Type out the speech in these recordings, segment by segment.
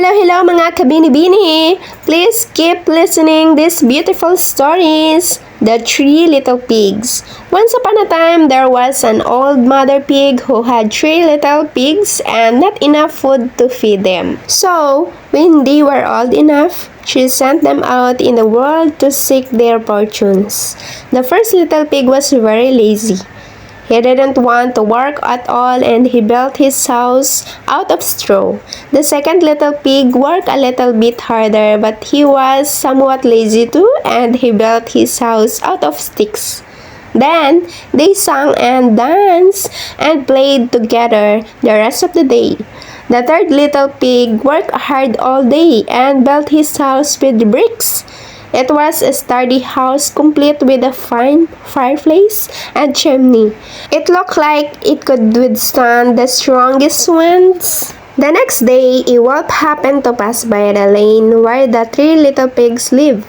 Hello mga kabini-bini! Please keep listening these beautiful stories. The Three Little Pigs. Once upon a time, there was an old mother pig who had three little pigs and not enough food to feed them. So, when they were old enough, she sent them out in the world to seek their fortunes. The first little pig was very lazy. He didn't want to work at all and he built his house out of straw. The second little pig worked a little bit harder, but he was somewhat lazy too and he built his house out of sticks. Then they sang and danced and played together the rest of the day. The third little pig worked hard all day and built his house with bricks. It was a sturdy house complete with a fine fireplace and chimney. It looked like it could withstand the strongest winds. The next day, a wolf happened to pass by the lane where the three little pigs lived.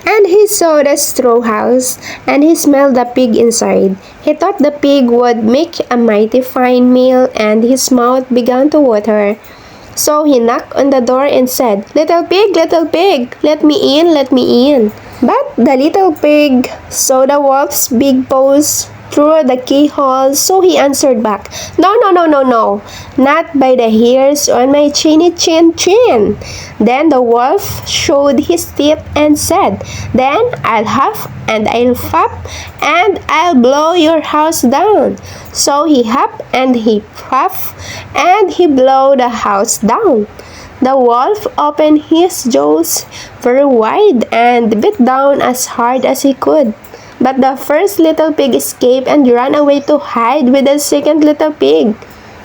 And he saw the straw house, and he smelled the pig inside. He thought the pig would make a mighty fine meal, and his mouth began to water. So he knocked on the door and said, little pig, let me in, let me in." But the little pig saw the wolf's big paws through the keyhole, so he answered back, no, not by the hairs on my chinny chin chin." Then the wolf showed his teeth and said, "Then I'll huff and I'll puff and I'll blow your house down." So he huffed and he puffed and he blew the house down. The wolf opened his jaws very wide and bit down as hard as he could. But the first little pig escaped and ran away to hide with the second little pig.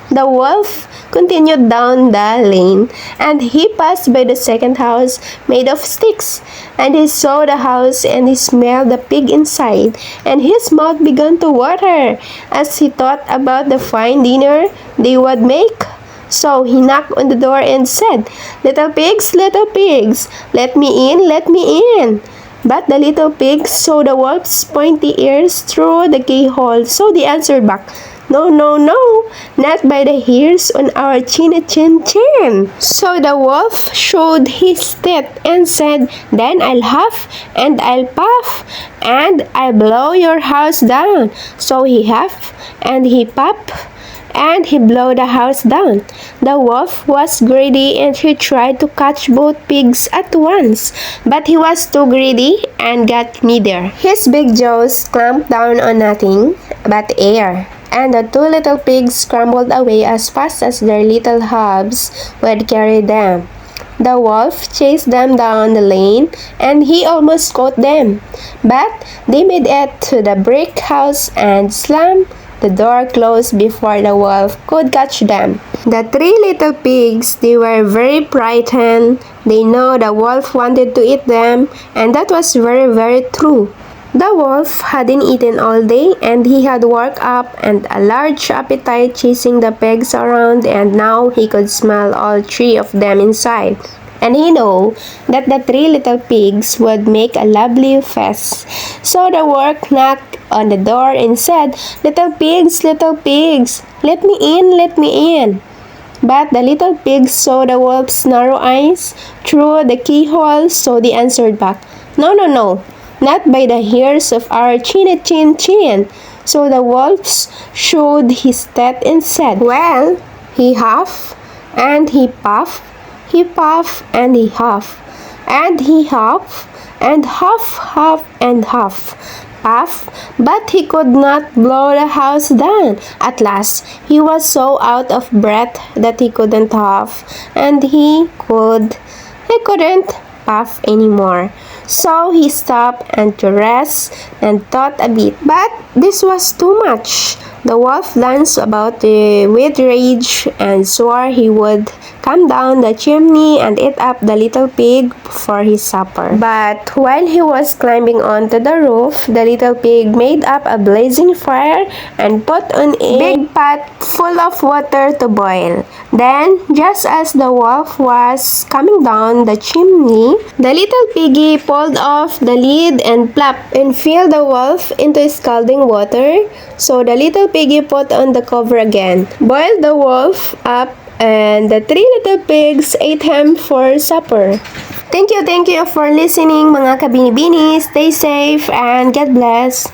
The wolf continued down the lane, and he passed by the second house made of sticks. And he saw the house and he smelled the pig inside, and his mouth began to water as he thought about the fine dinner they would make. So he knocked on the door and said, little pigs, let me in, let me in." But the little pigs saw the wolf's pointy ears through the keyhole, so they answered back, no, not by the hairs on our chinny chin chin." So the wolf showed his teeth and said, "Then I'll huff and I'll puff and I'll blow your house down." So he huffed and he puffed and he blew the house down. The wolf was greedy and he tried to catch both pigs at once, but he was too greedy and got neither. His big jaws clamped down on nothing but air, and the two little pigs scrambled away as fast as their little hubs would carry them. The wolf chased them down the lane, and he almost caught them, but they made it to the brick house and slammed the door closed before the wolf could catch them. The three little pigs, they were very frightened. They know the wolf wanted to eat them, and that was very true. The wolf hadn't eaten all day, and he had worked up and a large appetite chasing the pigs around, and now he could smell all three of them inside. And he knew that the three little pigs would make a lovely feast. So the wolf knocked on the door and said, little pigs, let me in, let me in." But the little pigs saw the wolf's narrow eyes through the keyhole, so they answered back, no, not by the hairs of our chinny chin chin." So the wolf showed his teeth and said, "Well," he huffed and he puffed, he puffed and he huffed, and he huffed and huff and huff, puff, but he could not blow the house down. At last, he was so out of breath that he couldn't huff, and he couldn't puff anymore. So he stopped and to rest and thought a bit. But this was too much. The wolf danced about with rage and swore he would come down the chimney and eat up the little pig for his supper. But while he was climbing onto the roof, the little pig made up a blazing fire and put on a big pot full of water to boil. Then, just as the wolf was coming down the chimney, the little piggy pulled off the lid and plopped and filled the wolf into scalding water. So the little piggy put on the cover again, boiled the wolf up And the three little pigs ate him for supper. Thank you for listening mga kabinibini. Stay safe and God bless.